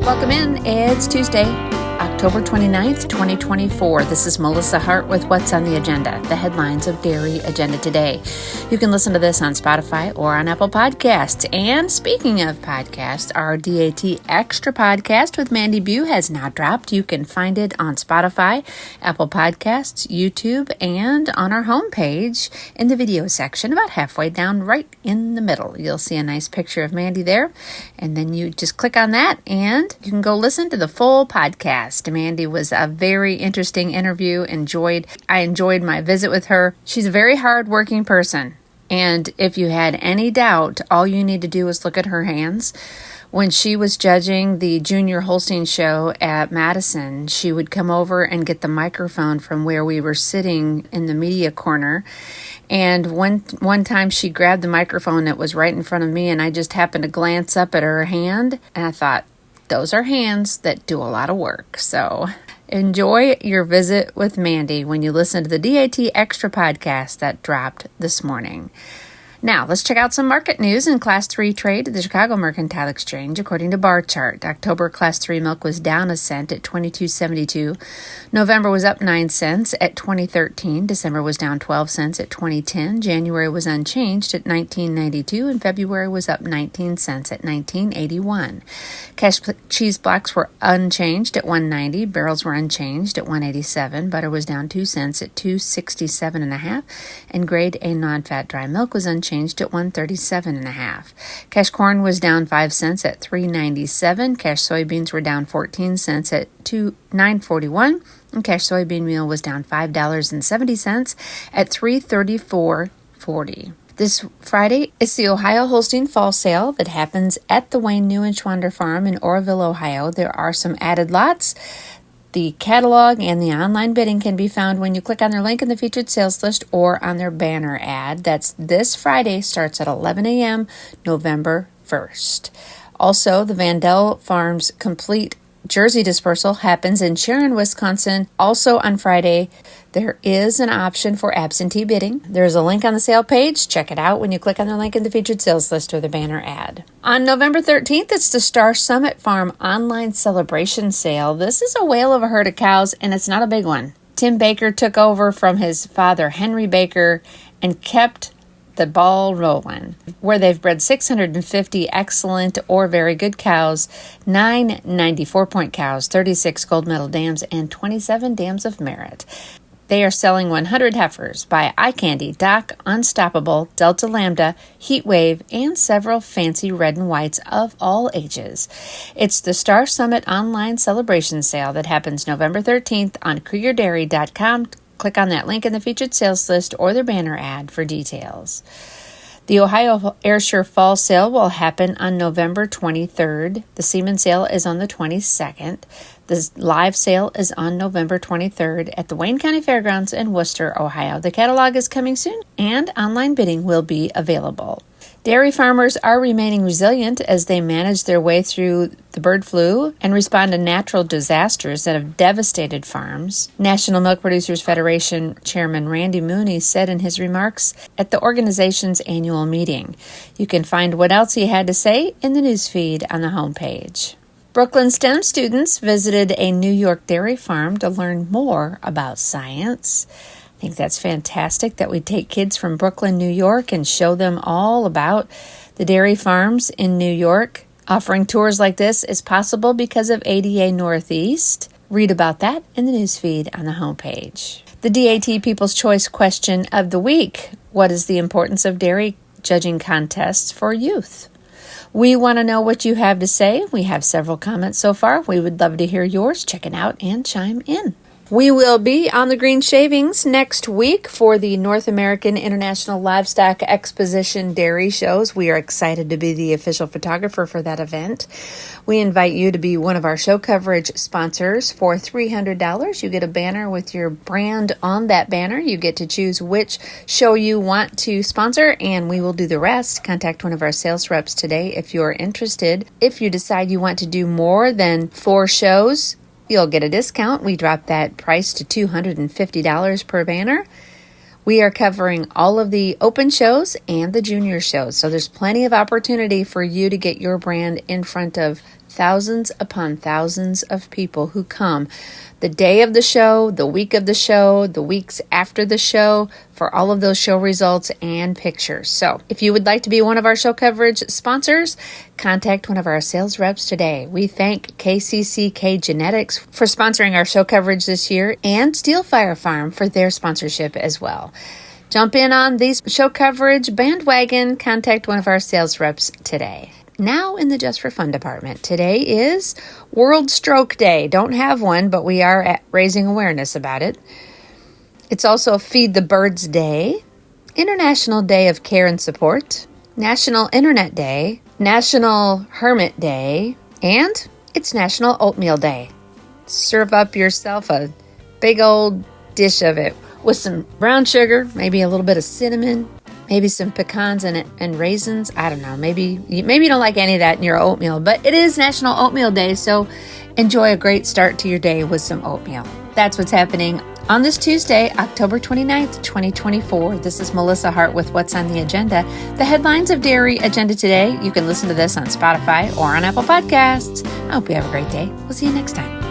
Welcome in. It's Tuesday, October 29th, 2024. This is Melissa Hart with What's on the Agenda, the headlines of Dairy Agenda Today. You can listen to this on Spotify or on Apple Podcasts. And speaking of podcasts, our DAT Extra podcast with Mandi Bue has now dropped. You can find it on Spotify, Apple Podcasts, YouTube, and on our homepage in the video section, about halfway down right in the middle. You'll see a nice picture of Mandi there, and then you just click on that and you can go listen to the full podcast. Mandi was a very interesting interview. I enjoyed my visit with her. She's a very hard-working person. And if you had any doubt, all you need to do is look at her hands. When she was judging the Junior Holstein show at Madison, she would come over and get the microphone from where we were sitting in the media corner. And one time she grabbed the microphone that was right in front of me, and I just happened to glance up at her hand, and I thought, those are hands that do a lot of work. So enjoy your visit with Mandi when you listen to the DAT Extra podcast that dropped this morning. Now, let's check out some market news in Class 3 trade at the Chicago Mercantile Exchange. According to Bar Chart, October Class 3 milk was down a cent at $22.72. November was up 9 cents at $20.13. December was down 12 cents at $20.10. January was unchanged at $19.92. And February was up 19 cents at $19.81. Cash cheese blocks were unchanged at $1.90. Barrels were unchanged at $1.87. Butter was down 2 cents at $2.67.5. And grade A non-fat dry milk was unchanged at $1.37.5. Cash corn was down 5 cents at $3.97. Cash soybeans were down 14 cents at $9.41. And cash soybean meal was down $5.70 at $3.34.40. This Friday is the Ohio Holstein Fall Sale that happens at the Wayne Neuenschwander Farm in Oroville, Ohio. There are some added lots. The catalog and the online bidding can be found when you click on their link in the featured sales list or on their banner ad. That's this Friday, starts at 11 a.m., November 1st. Also, the Vandell Farms Complete Jersey Dispersal happens in Sharon, Wisconsin. Also on Friday, there is an option for absentee bidding. There's a link on the sale page. Check it out when you click on the link in the featured sales list or the banner ad. On November 13th, it's the Star Summit Farm online celebration sale. This is a whale of a herd of cows, and it's not a big one. Tim Baker took over from his father, Henry Baker, and kept the ball rolling, where they've bred 650 excellent or very good cows, 9 94-point cows, 36 gold medal dams, and 27 dams of merit. They are selling 100 heifers by Eye Candy, Doc, Unstoppable, Delta Lambda, Heat Wave, and several fancy red and whites of all ages. It's the Star Summit online celebration sale that happens November 13th on KrugerDairy.com. Click on that link in the featured sales list or their banner ad for details. The Ohio Ayrshire Fall Sale will happen on November 23rd. The Seaman Sale is on the 22nd. The live sale is on November 23rd at the Wayne County Fairgrounds in Worcester, Ohio. The catalog is coming soon, and online bidding will be available. Dairy farmers are remaining resilient as they manage their way through the bird flu and respond to natural disasters that have devastated farms. National Milk Producers Federation Chairman Randy Mooney said in his remarks at the organization's annual meeting. You can find what else he had to say in the newsfeed on the homepage. Brooklyn STEM students visited a New York dairy farm to learn more about science. I think that's fantastic that we take kids from Brooklyn, New York, and show them all about the dairy farms in New York. Offering tours like this is possible because of ADA Northeast. Read about that in the newsfeed on the homepage. The DAT People's Choice question of the week: what is the importance of dairy judging contests for youth? We want to know what you have to say. We have several comments so far. We would love to hear yours. Check it out and chime in. We will be on the Green Shavings next week for the North American International Livestock Exposition Dairy Shows. We are excited to be the official photographer for that event. We invite you to be one of our show coverage sponsors. For $300, you get a banner with your brand on that banner. You get to choose which show you want to sponsor, and we will do the rest. Contact one of our sales reps today if you're interested. If you decide you want to do more than 4 shows, you'll get a discount. We dropped that price to $250 per banner. We are covering all of the open shows and the junior shows, so there's plenty of opportunity for you to get your brand in front of thousands upon thousands of people who come the day of the show, the week of the show, the weeks after the show for all of those show results and pictures. So if you would like to be one of our show coverage sponsors, contact one of our sales reps today. We thank KCCK Genetics for sponsoring our show coverage this year and Steel Fire Farm for their sponsorship as well. Jump in on these show coverage bandwagon. Contact one of our sales reps today. Now in the Just for Fun department, today is World Stroke Day. Don't have one, but we are raising awareness about it. It's also Feed the Birds Day, International Day of Care and Support, National Internet Day, National Hermit Day, and it's National Oatmeal Day. Serve up yourself a big old dish of it with some brown sugar, maybe a little bit of cinnamon, maybe some pecans and raisins. I don't know. Maybe you don't like any of that in your oatmeal, but it is National Oatmeal Day, so enjoy a great start to your day with some oatmeal. That's what's happening on this Tuesday, October 29th, 2024. This is Melissa Hart with What's on the Agenda. The headlines of Dairy Agenda today. You can listen to this on Spotify or on Apple Podcasts. I hope you have a great day. We'll see you next time.